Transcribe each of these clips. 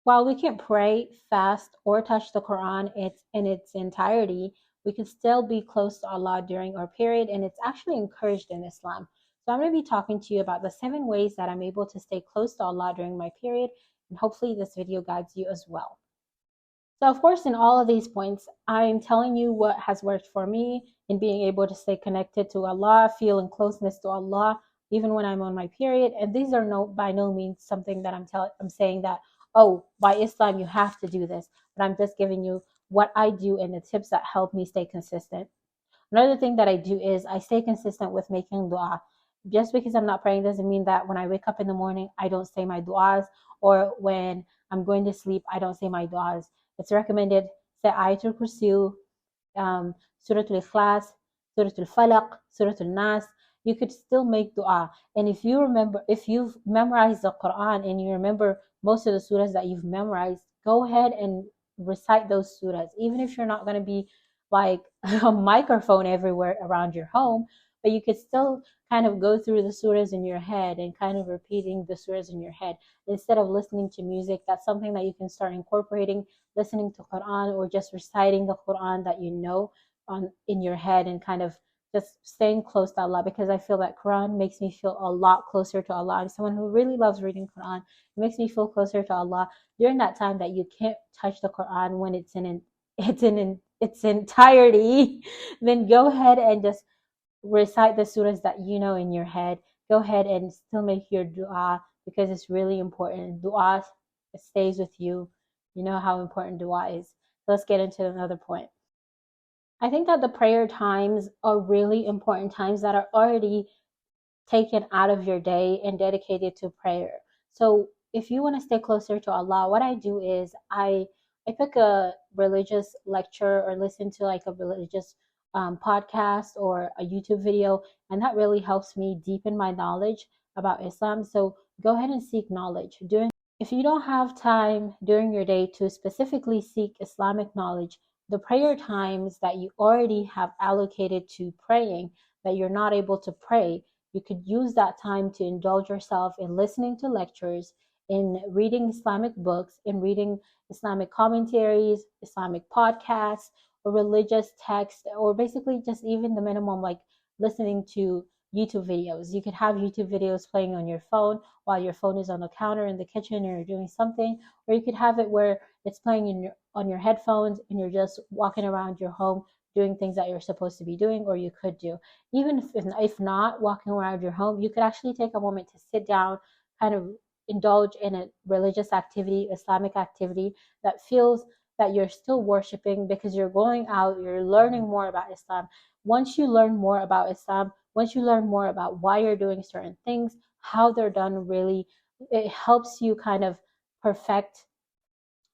While we can't pray, fast, or touch the Quran in its entirety, we can still be close to Allah during our period, and it's actually encouraged in Islam. So I'm going to be talking to you about the 7 ways that I'm able to stay close to Allah during my period, and hopefully this video guides you as well. So, of course, in all of these points, I'm telling you what has worked for me in being able to stay connected to Allah, feeling closeness to Allah, even when I'm on my period. And these are by no means something that I'm saying that, oh, by Islam, you have to do this. But I'm just giving you what I do and the tips that help me stay consistent. Another thing that I do is I stay consistent with making dua. Just because I'm not praying doesn't mean that when I wake up in the morning, I don't say my duas, or when I'm going to sleep, I don't say my duas. It's recommended say Ayatul Kursi, Surah Al-Ikhlas, Surah Al-Falaq, Surah Al-Nas. You could still make dua. And if you've memorized the Quran and you remember most of the surahs that you've memorized, go ahead and recite those surahs. Even if you're not going to be like a microphone everywhere around your home, but you could still kind of go through the surahs in your head and kind of repeating the surahs in your head instead of listening to music. That's something that you can start incorporating, listening to Quran or just reciting the Quran that you know in your head, and kind of just staying close to Allah, because I feel that Quran makes me feel a lot closer to Allah. I'm someone who really loves reading Quran. It makes me feel closer to Allah during that time that you can't touch the Quran when it's in its entirety. Then go ahead and just recite the surahs that you know in your head. Go ahead and still make your dua, because it's really important. Dua stays with you. You know how important dua is. So let's get into another point. I think that the prayer times are really important times that are already taken out of your day and dedicated to prayer. So if you want to stay closer to Allah, what I do is I pick a religious lecture or listen to like a religious podcast or a YouTube video, and that really helps me deepen my knowledge about Islam. So go ahead and seek knowledge. If you don't have time during your day to specifically seek Islamic knowledge, the prayer times that you already have allocated to praying that you're not able to pray, you could use that time to indulge yourself in listening to lectures, in reading Islamic books, in reading Islamic commentaries, Islamic podcasts, or religious texts, or basically just even the minimum like listening to YouTube videos. You could have YouTube videos playing on your phone while your phone is on the counter in the kitchen or you're doing something, or you could have it where it's playing on your headphones and you're just walking around your home doing things that you're supposed to be doing or you could do. Even if not walking around your home, you could actually take a moment to sit down, kind of indulge in a religious activity, Islamic activity that feels that you're still worshiping, because you're going out, you're learning more about Islam. Once you learn more about Islam, once you learn more about why you're doing certain things, how they're done, really, it helps you kind of perfect.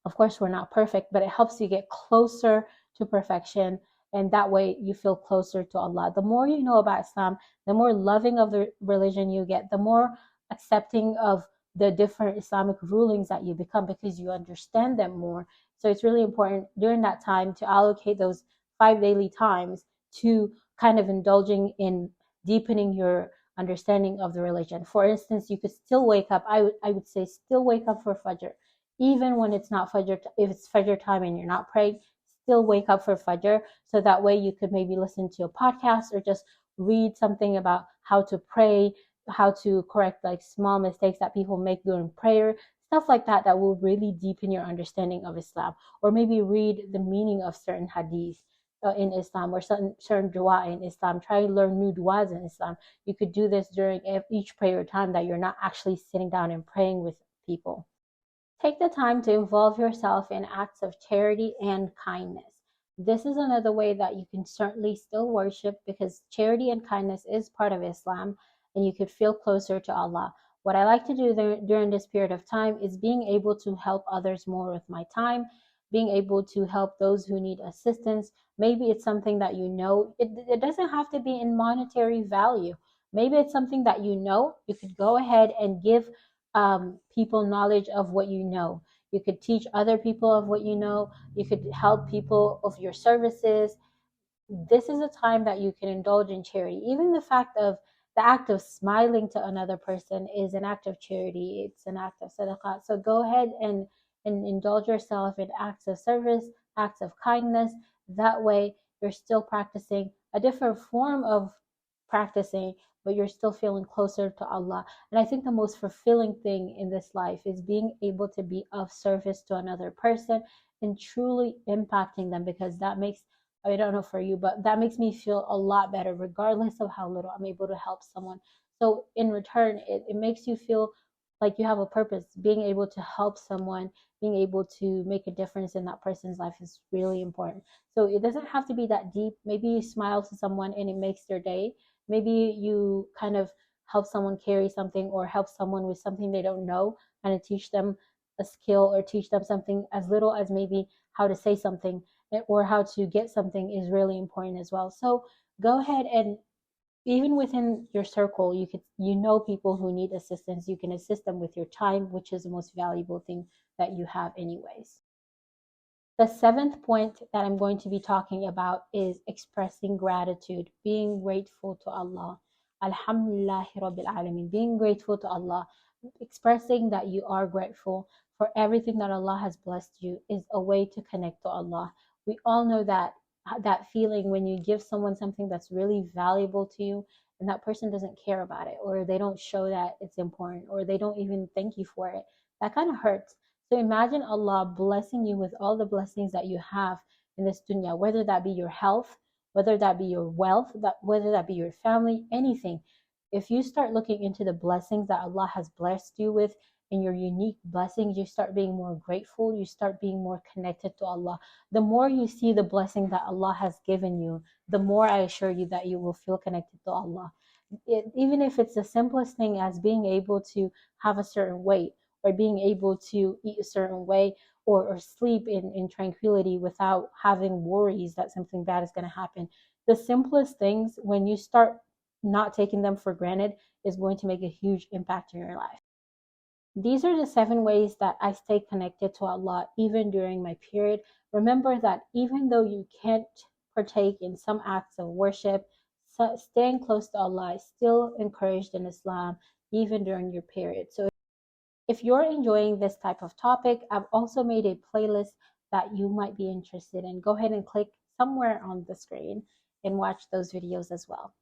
Of course, we're not perfect, but it helps you get closer to perfection. And that way you feel closer to Allah. The more you know about Islam, the more loving of the religion you get, the more accepting of the different Islamic rulings that you become, because you understand them more. So it's really important during that time to allocate those 5 daily times to kind of indulging in deepening your understanding of the religion. For instance, you could still wake up. I would say still wake up for Fajr, even when it's not Fajr. If it's Fajr time and you're not praying, still wake up for Fajr, so that way you could maybe listen to a podcast or just read something about how to pray, how to correct like small mistakes that people make during prayer, stuff like that, that will really deepen your understanding of Islam. Or maybe read the meaning of certain hadith in Islam, or certain dua in Islam. Try to learn new duas in Islam. You could do this during each prayer time that you're not actually sitting down and praying with people. Take the time to involve yourself in acts of charity and kindness. This is another way that you can certainly still worship, because charity and kindness is part of Islam, and you could feel closer to Allah. What I like to do during this period of time is being able to help others more with my time, being able to help those who need assistance. Maybe it's something that you know, it doesn't have to be in monetary value. Maybe it's something that you know, you could go ahead and give people knowledge of what you know. You could teach other people of what you know. You could help people of your services. This is a time that you can indulge in charity. Even the act of smiling to another person is an act of charity. It's an act of sadaqah. So go ahead and and indulge yourself in acts of service, acts of kindness. That way, you're still practicing a different form of practicing, but you're still feeling closer to Allah. And I think the most fulfilling thing in this life is being able to be of service to another person and truly impacting them, because that makes, I don't know for you, but that makes me feel a lot better, regardless of how little I'm able to help someone. So in return, it makes you feel like you have a purpose. Being able to help someone, being able to make a difference in that person's life is really important. So it doesn't have to be that deep. Maybe you smile to someone and it makes their day. Maybe you kind of help someone carry something, or help someone with something they don't know, kind of teach them a skill, or teach them something as little as maybe how to say something, or how to get something is really important as well. So go ahead, and even within your circle, you know people who need assistance, you can assist them with your time, which is the most valuable thing that you have anyways. The seventh point that I'm going to be talking about is expressing gratitude, being grateful to Allah. Alhamdulillahi Rabbil Alameen, being grateful to Allah, expressing that you are grateful for everything that Allah has blessed you is a way to connect to Allah. We all know that feeling when you give someone something that's really valuable to you and that person doesn't care about it, or they don't show that it's important, or they don't even thank you for it. That kind of hurts. So imagine Allah blessing you with all the blessings that you have in this dunya, whether that be your health, whether that be your wealth, whether that be your family, anything. If you start looking into the blessings that Allah has blessed you with and your unique blessings, you start being more grateful, you start being more connected to Allah. The more you see the blessing that Allah has given you, the more I assure you that you will feel connected to Allah. Even if it's the simplest thing as being able to have a certain weight, or being able to eat a certain way, or sleep in tranquility without having worries that something bad is going to happen. The simplest things, when you start not taking them for granted, is going to make a huge impact in your life. These are the 7 ways that I stay connected to Allah even during my period. Remember that even though you can't partake in some acts of worship, staying close to Allah is still encouraged in Islam even during your period. So if you're enjoying this type of topic, I've also made a playlist that you might be interested in. Go ahead and click somewhere on the screen and watch those videos as well.